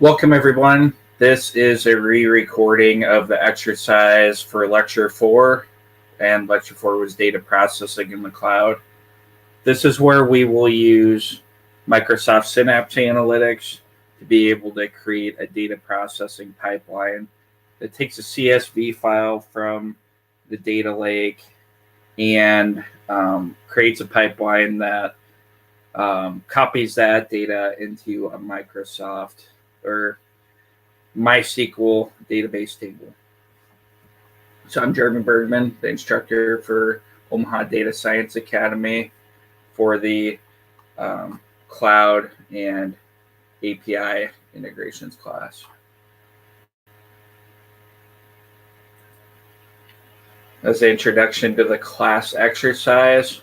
Welcome, everyone. This is a re-recording of the exercise for Lecture 4, and Lecture 4 was data processing in the cloud. This is where we will use Microsoft Synapse Analytics to be able to create a data processing pipeline that takes a CSV file from the data lake and creates a pipeline that copies that data into a Microsoft or MySQL database table. So I'm Jeremy Bergman, the instructor for Omaha Data Science Academy for the cloud and API integrations class. As an introduction to the class exercise,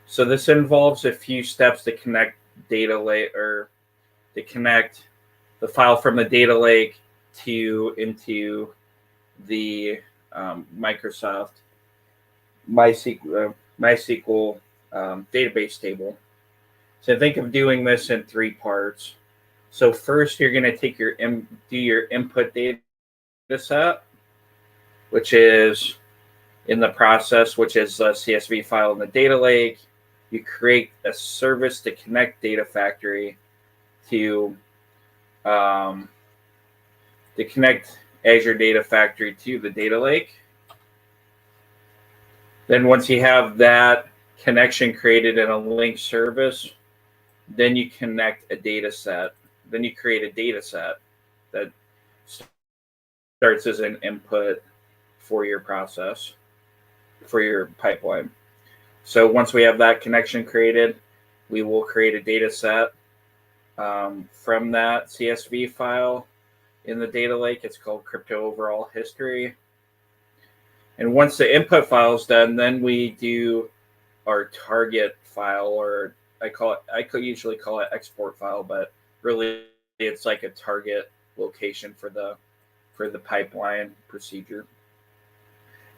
so this involves a few steps to connect data lake or to connect the file from the data lake into the Microsoft MySQL database table. So think of doing this in three parts. So first, you're going to take do your input data set, which is in the process, which is a CSV file in the data lake. You create a service to connect Data Factory to connect Azure Data Factory to the data lake. Then once you have that connection created in a linked service, then you connect a data set. Then you create a data set that starts as an input for your process, for your pipeline. So once we have that connection created, we will create a data set from that CSV file in the data lake. It's called cryptodata. And once the input file is done, then we do our target file, or I usually call it export file, but really it's like a target location for the pipeline procedure.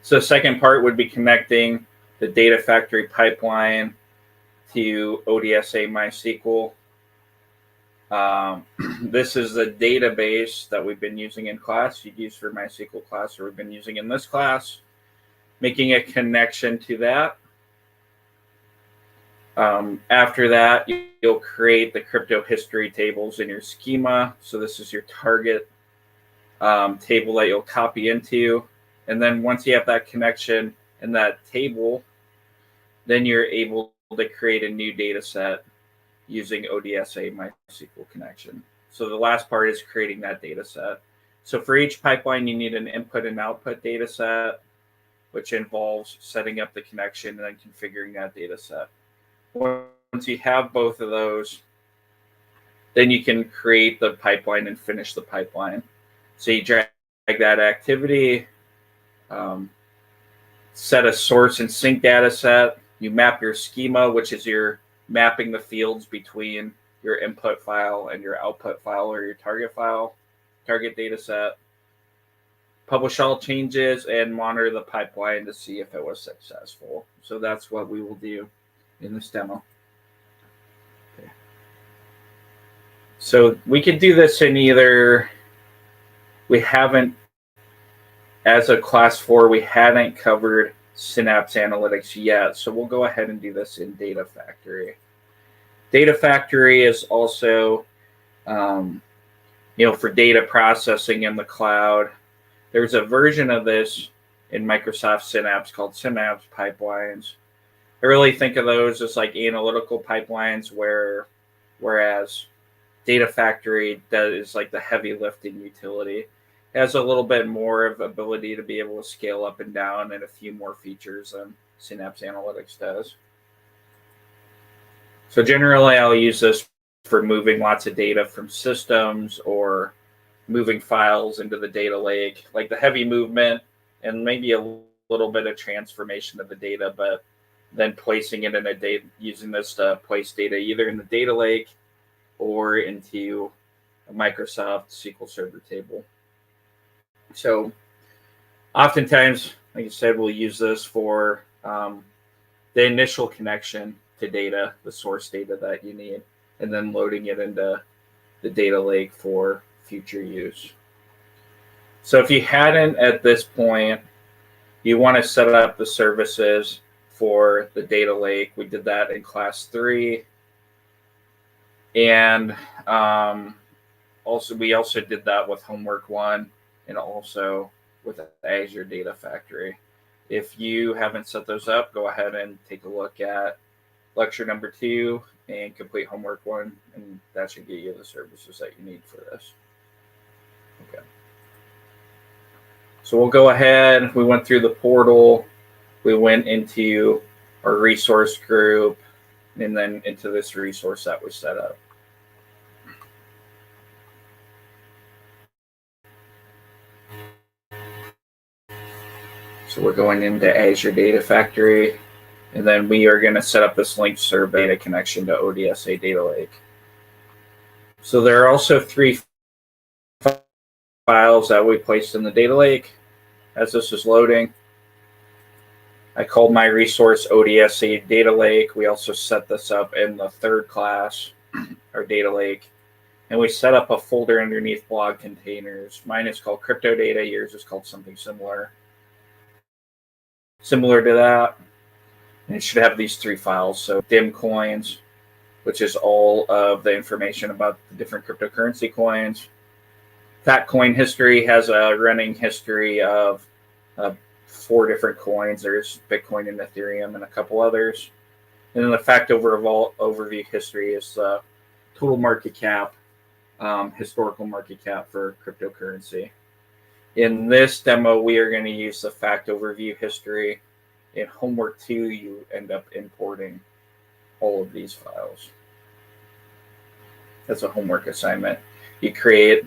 So the second part would be connecting the Data Factory pipeline to ODSA MySQL. This is the database that we've been using in class. You'd use for MySQL class, or we've been using in this class. Making a connection to that. After that, you'll create the crypto history tables in your schema. So this is your target table that you'll copy into. And then once you have that connection in that table, then you're able to create a new data set using ODSA MySQL connection. So the last part is creating that data set. So for each pipeline, you need an input and output data set, which involves setting up the connection and then configuring that data set. Once you have both of those, then you can create the pipeline and finish the pipeline. So you drag that activity, set a source and sync data set. You map your schema, which is your mapping the fields between your input file and your output file or your target data set. Publish all changes and monitor the pipeline to see if it was successful. So that's what we will do in this demo. Okay. So we could do this in we haven't, as a class 4, we hadn't covered Synapse Analytics yet. So we'll go ahead and do this in Data Factory. Data Factory is also, for data processing in the cloud. There's a version of this in Microsoft Synapse called Synapse Pipelines. I really think of those as like analytical pipelines, whereas Data Factory is like the heavy lifting utility. It has a little bit more of ability to be able to scale up and down and a few more features than Synapse Analytics does. So generally, I'll use this for moving lots of data from systems or moving files into the data lake, like the heavy movement and maybe a little bit of transformation of the data, but then placing it in using this to place data either in the data lake or into a Microsoft SQL Server table. So oftentimes, like I said, we'll use this for the initial connection to data, the source data that you need, and then loading it into the data lake for future use. So if you hadn't at this point, you want to set up the services for the data lake. We did that in class 3. And we also did that with homework 1 and also with Azure Data Factory. If you haven't set those up, go ahead and take a look at lecture number 2 and complete homework 1, and that should get you the services that you need for this. Okay. So we'll go ahead. We went through the portal. We went into our resource group and then into this resource that was set up. So we're going into Azure Data Factory, and then we are going to set up this linked server data connection to ODSA Data Lake. So there are also 3 files that we placed in the data lake. As this is loading, I called my resource ODSA Data Lake. We also set this up in the 3rd class, our data lake, and we set up a folder underneath blog containers. Mine is called cryptodata. Yours is called something similar to that. And it should have these 3 files. So dim coins, which is all of the information about the different cryptocurrency coins. Factcoinhistory has a running history of 4 different coins. There's Bitcoin and Ethereum and a couple others. And then the fact overview history is total market cap, historical market cap for cryptocurrency. In this demo, we are going to use the fact overview history. In homework 2, you end up importing all of these files. That's a homework assignment. You create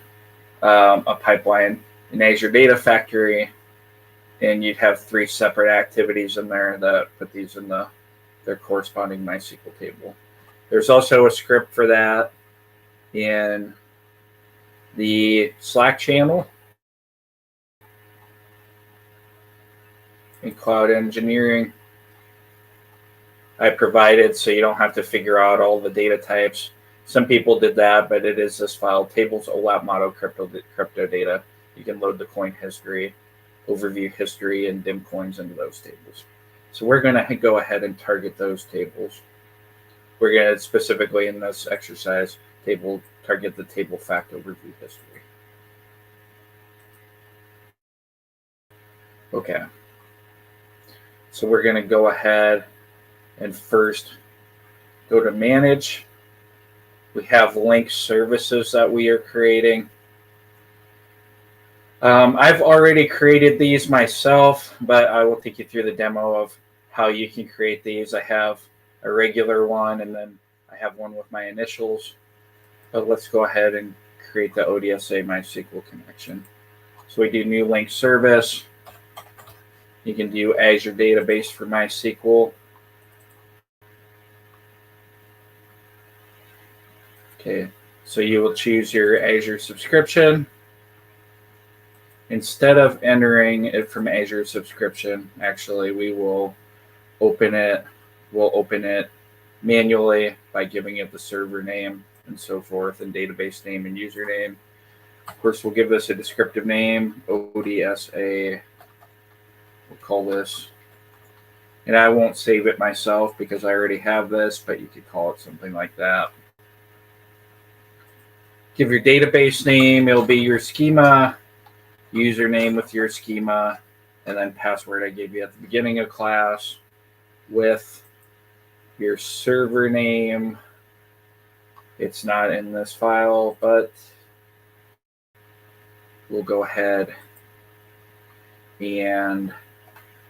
a pipeline in Azure Data Factory, and you'd have 3 separate activities in there that put these in their corresponding MySQL table. There's also a script for that in the Slack channel in Cloud Engineering. I provided so you don't have to figure out all the data types. Some people did that, but it is this file, tables OLAP motto crypto data. You can load the coin history, overview history, and dim coins into those tables. So we're going to go ahead and target those tables. We're going to specifically in this exercise target the table fact overview history. Okay. So we're going to go ahead and first go to manage. We have linked services that we are creating. I've already created these myself, but I will take you through the demo of how you can create these. I have a regular one, and then I have one with my initials. But let's go ahead and create the ODSA MySQL connection. So we do new link service. You can do Azure Database for MySQL. Okay, so you will choose your Azure subscription. Instead of entering it from Azure subscription, actually we will open it. We'll open it manually by giving it the server name and so forth, and database name and username. Of course, we'll give this a descriptive name, ODSA. We'll call this, and I won't save it myself because I already have this, but you could call it something like that. Give your database name. It'll be your schema, username with your schema, and then password I gave you at the beginning of class with your server name. It's not in this file, but we'll go ahead and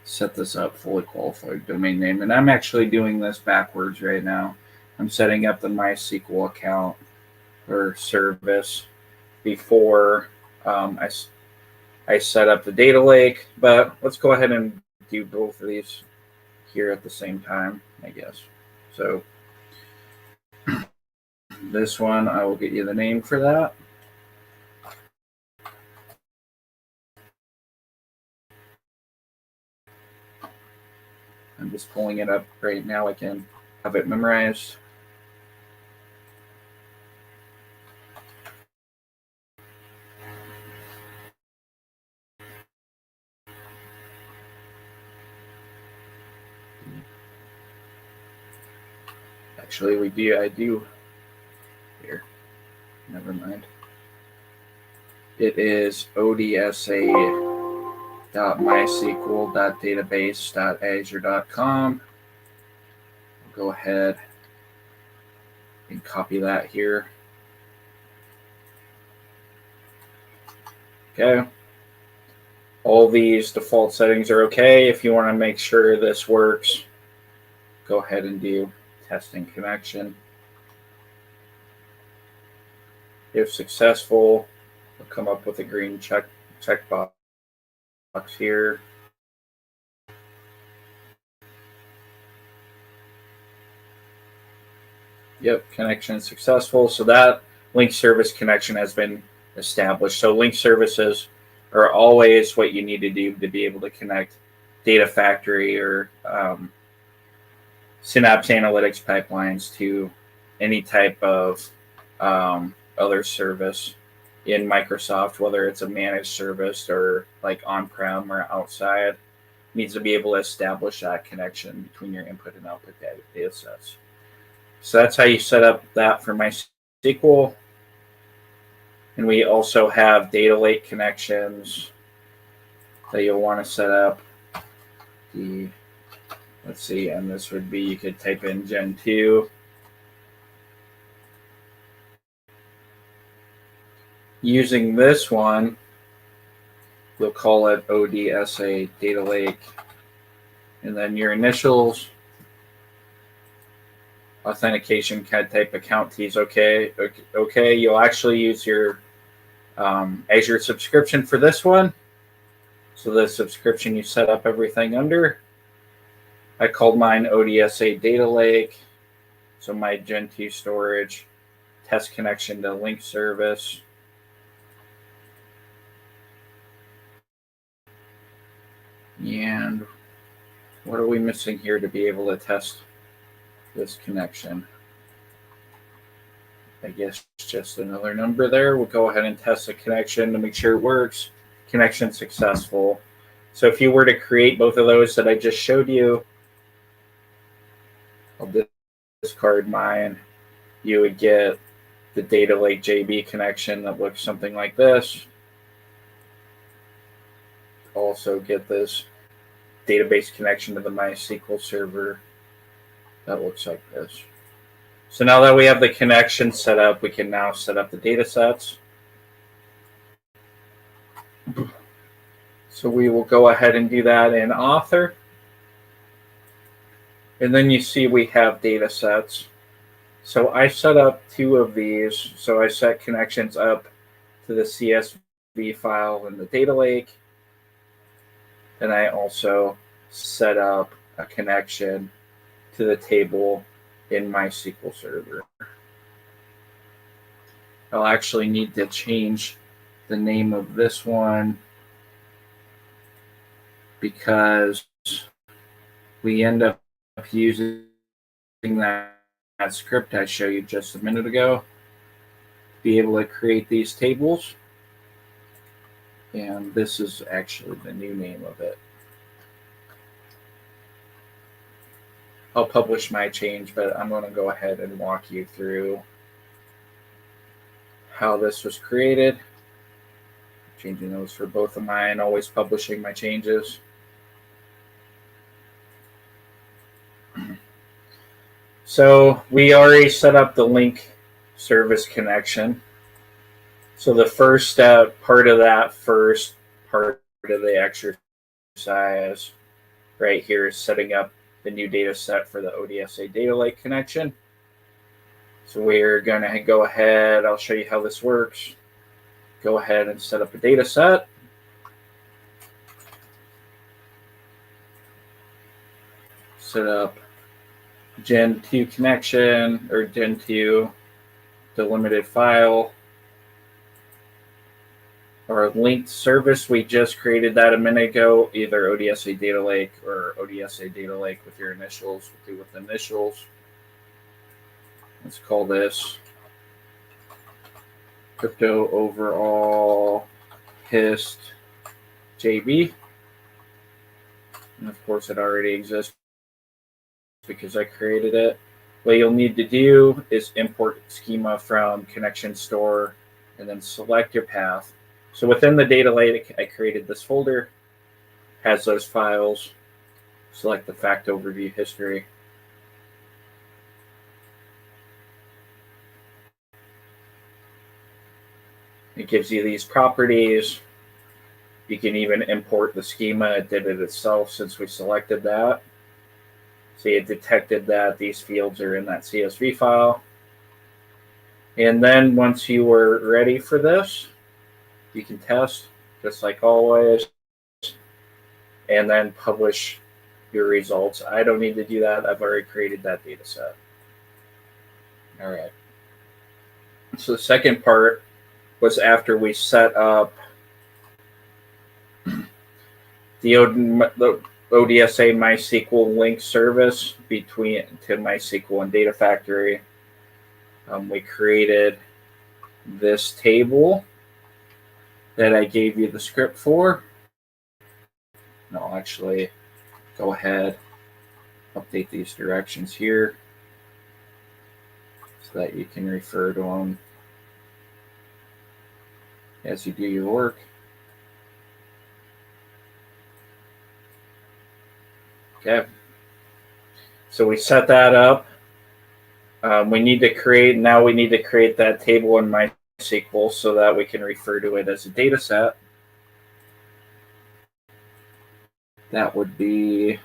set this up, fully qualified domain name. And I'm actually doing this backwards right now. I'm setting up the MySQL account or service before I set up the data lake, but let's go ahead and do both of these here at the same time, I guess. So this one, I will get you the name for that. I'm just pulling it up right now. I can have it memorized. Actually, I do here. Never mind. It is odsa.mysql.database.azure.com. I'll go ahead and copy that here. Okay. All these default settings are okay. If you want to make sure this works, go ahead and do testing connection. If successful, we'll come up with a green checkbox here. Yep, connection successful. So that link service connection has been established. So link services are always what you need to do to be able to connect Data Factory or Synapse Analytics pipelines to any type of other service in Microsoft, whether it's a managed service or like on-prem or outside. Needs to be able to establish that connection between your input and output data sets. So that's how you set up that for MySQL. And we also have data lake connections that you'll want to set up. Let's see, and this would be, you could type in Gen 2. Using this one, we'll call it ODSA data lake. And then your initials, authentication type account keys, okay. You'll actually use your Azure subscription for this one. So the subscription you set up everything under. I called mine ODSA data lake. So my Gen 2 storage, test connection to link service. And what are we missing here to be able to test this connection? I guess just another number there. We'll go ahead and test the connection to make sure it works. Connection successful. So if you were to create both of those that I just showed you, I'll discard mine. You would get the data lake JB connection that looks something like this. Also get this database connection to the MySQL server that looks like this. So now that we have the connection set up, we can now set up the data sets. So we will go ahead and do that in Author. And then you see we have data sets. So I set up 2 of these. So I set connections up to the CSV file in the data lake. And I also set up a connection to the table in MySQL server. I'll actually need to change the name of this one because we end up using that script I showed you just a minute ago to be able to create these tables. And this is actually the new name of it. I'll publish my change, but I'm going to go ahead and walk you through how this was created. Changing those for both of mine, always publishing my changes. So we already set up the link service connection. So the first step, part of the exercise right here is setting up the new data set for the ODSA data lake connection. So we're going to go ahead, I'll show you how this works. Go ahead and set up a data set. Set up Gen 2 connection or Gen 2 delimited file. Our linked service, we just created that a minute ago, either ODSA data lake or ODSA data lake with your initials. We'll do with initials. Let's call this crypto overall hist JB. And of course, it already exists because I created it. What you'll need to do is import schema from connection store and then select your path. So within the data lake, I created this folder, has those files. Select the fact overview history. It gives you these properties. You can even import the schema. It did it itself since we selected that. See, it detected that these fields are in that CSV file. And then once you were ready for this, you can test just like always, and then publish your results. I don't need to do that. I've already created that data set. All right. So the second part was after we set up the ODSA MySQL link service to MySQL and Data Factory. We created this table that I gave you the script for. And I'll actually go ahead, update these directions here so that you can refer to them as you do your work. Okay, so we set that up. We need to create that table in MySQL so that we can refer to it as a data set. That would be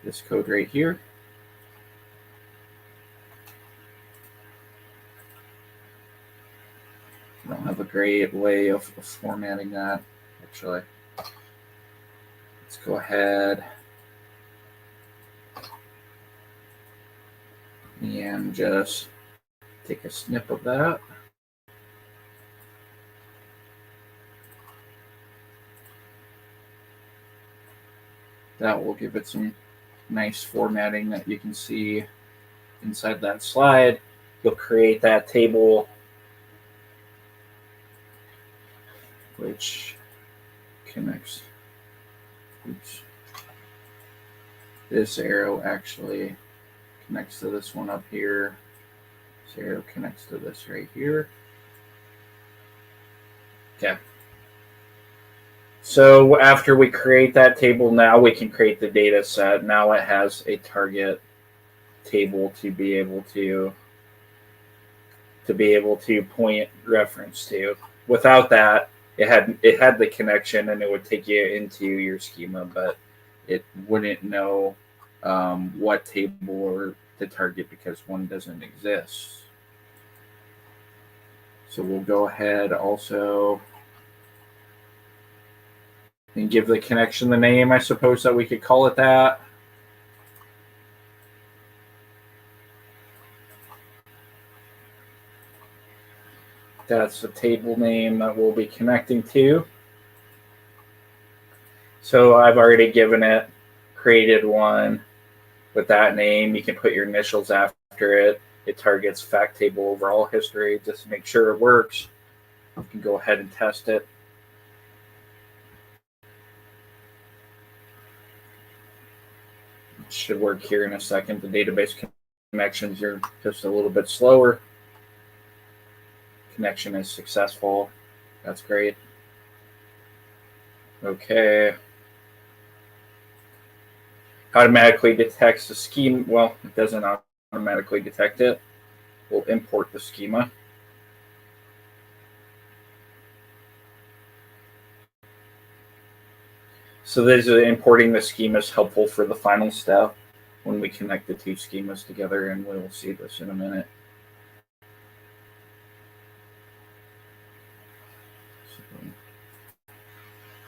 this code right here. I don't have a great way of formatting that, actually. Let's go ahead and just take a snip of that. That will give it some nice formatting that you can see inside that slide. You'll create that table, which connects. Oops. This arrow actually connects to this one up here. This arrow connects to this right here. Okay. So after we create that table, now we can create the data set. Now it has a target table to be able to point reference to. Without that, it had the connection and it would take you into your schema, but it wouldn't know what table or the target because one doesn't exist. So we'll go ahead also and give the connection the name. I suppose that we could call it that. That's the table name that we'll be connecting to. So I've already given it, created one with that name. You can put your initials after it. It targets fact table overall history just to make sure it works. You can go ahead and test it. It should work here in a second. The database connections are just a little bit slower. Connection is successful. That's great. Okay. Automatically detects the schema. Well, it doesn't automatically detect it. We'll import the schema. So this is importing the schema is helpful for the final step when we connect the two schemas together, and we'll see this in a minute.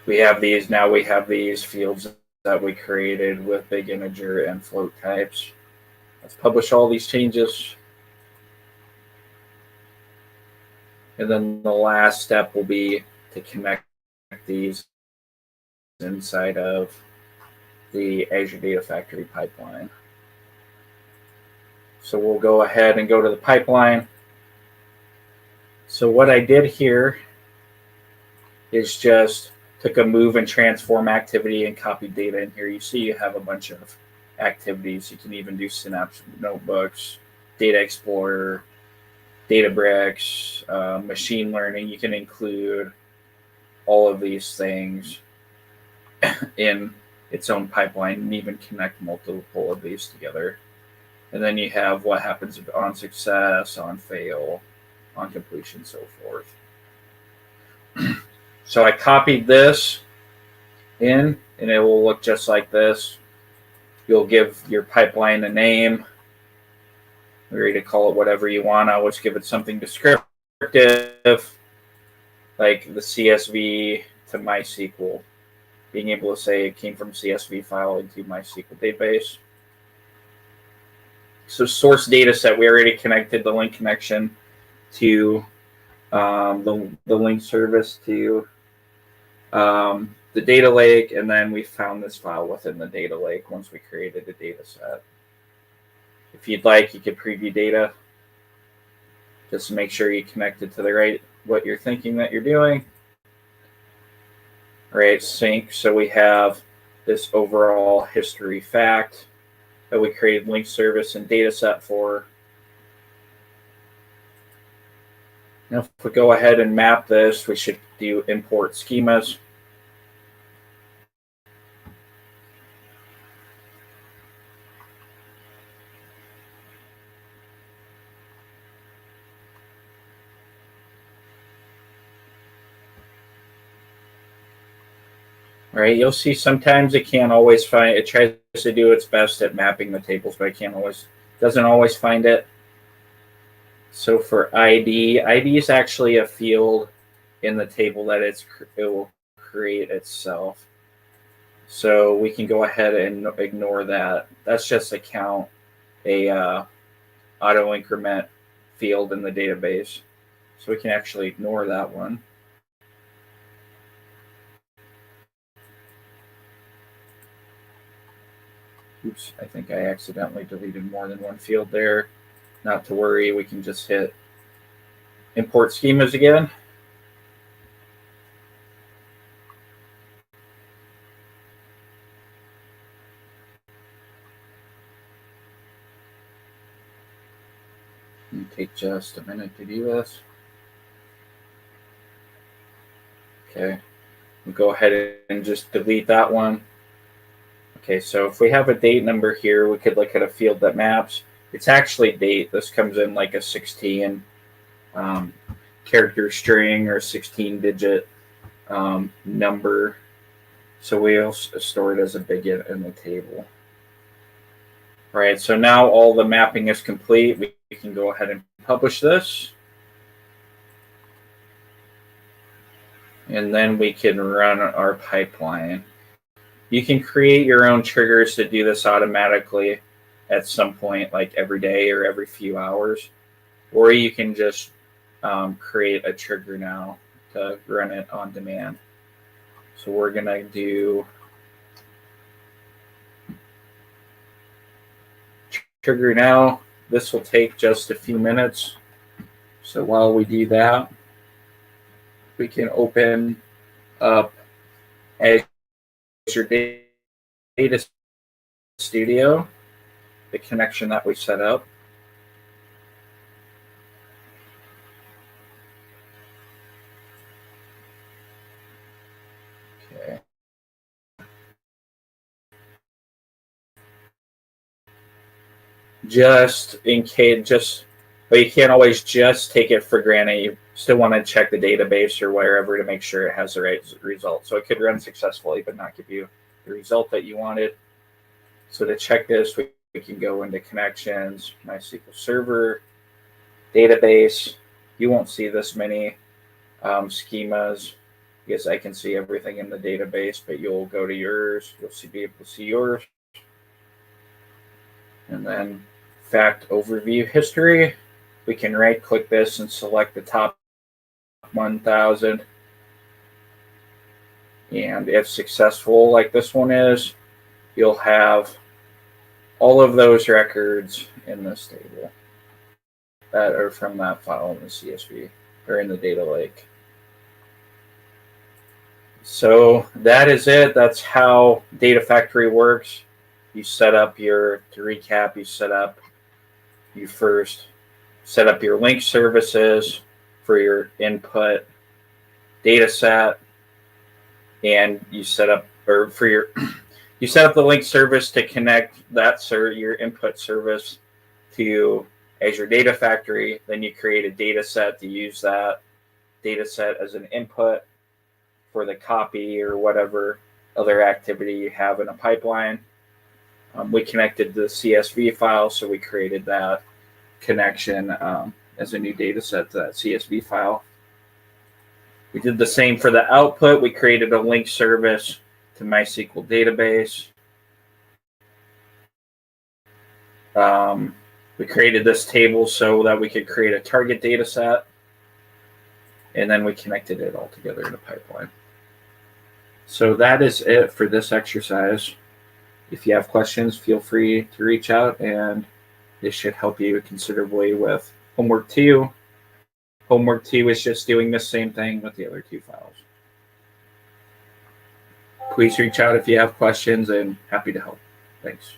We have these fields that we created with big integer and float types. Let's publish all these changes. And then the last step will be to connect these inside of the Azure Data Factory pipeline. So we'll go ahead and go to the pipeline. So what I did here is just took a move and transform activity and copied data in here. You see you have a bunch of activities. You can even do Synapse notebooks, Data Explorer, Databricks, machine learning. You can include all of these things in its own pipeline and even connect multiple of these together. And then you have what happens on success, on fail, on completion, so forth. So I copied this in, and it will look just like this. You'll give your pipeline a name. You're ready to call it whatever you want. I always give it something descriptive, like the CSV to MySQL. Being able to say it came from CSV file into MySQL database. So source data set, we already connected the link connection to the link service to the data lake, and then we found this file within the data lake once we created a data set. If you'd like, you could preview data just to make sure you connect it to the right, what you're thinking that you're doing. All right, sync. So we have this overall history fact that we created link service and data set for. Now, if we go ahead and map this, we should do import schemas. All right, you'll see sometimes it can't always find, it tries to do its best at mapping the tables, but it doesn't always find it. So for ID is actually a field in the table that it will create itself. So we can go ahead and ignore that. That's just a count, a auto increment field in the database. So we can actually ignore that one. Oops, I think I accidentally deleted more than one field there. Not to worry, we can just hit import schemas again. It'll take just a minute to do this. Okay, we'll go ahead and just delete that one. Okay, so if we have a date number here, we could look at a field that maps. It's actually date. This comes in like a 16 character string or 16-digit number. So we'll store it as a big in the table. All right, so now all the mapping is complete. We can go ahead and publish this. And then we can run our pipeline. You can create your own triggers to do this automatically at some point, like every day or every few hours. Or you can just create a trigger now to run it on demand. So we're going to do trigger now. This will take just a few minutes. So while we do that, we can open up Azure Data Studio, the connection that we set up. Okay. Just in case, but you can't always just take it for granted. You still want to check the database or wherever to make sure it has the right result. So it could run successfully, but not give you the result that you wanted. So to check this, we can go into connections, MySQL Server, database. You won't see this many schemas because I can see everything in the database, but you'll go to yours. You'll be able to see yours. And then fact overview history. We can right click this and select the top 1,000. And if successful, like this one is, you'll have all of those records in this table that are from that file in the CSV or in the data lake. So that is it. That's how Data Factory works. you set up to recap, you first set up your link services for your input data set, and you set up you set up the link service to connect your input service to Azure Data Factory. Then you create a data set to use that data set as an input for the copy or whatever other activity you have in a pipeline. We connected the CSV file, so we created that connection as a new data set to that CSV file. We did the same for the output. We created a link service to MySQL database. We created this table so that we could create a target data set, and then we connected it all together in a pipeline. So that is it for this exercise. If you have questions, feel free to reach out, and this should help you considerably with homework 2. Homework 2 is just doing the same thing with the other 2 files. Please reach out if you have questions, and happy to help. Thanks.